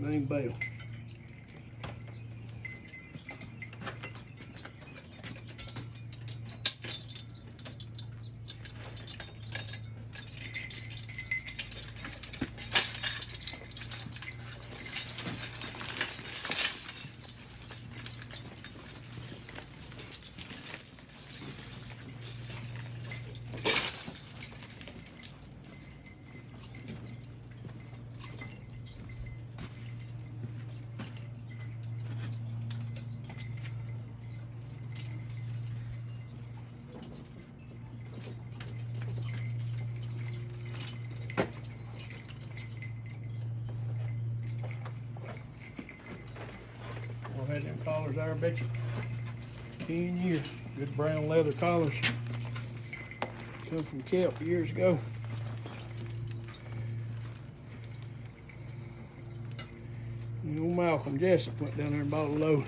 that dang bale. I've had them collars there, I bet you 10 years. Good brown leather collars. Come from Kelp years ago. You know, Malcolm Jessup went down there and bought a load.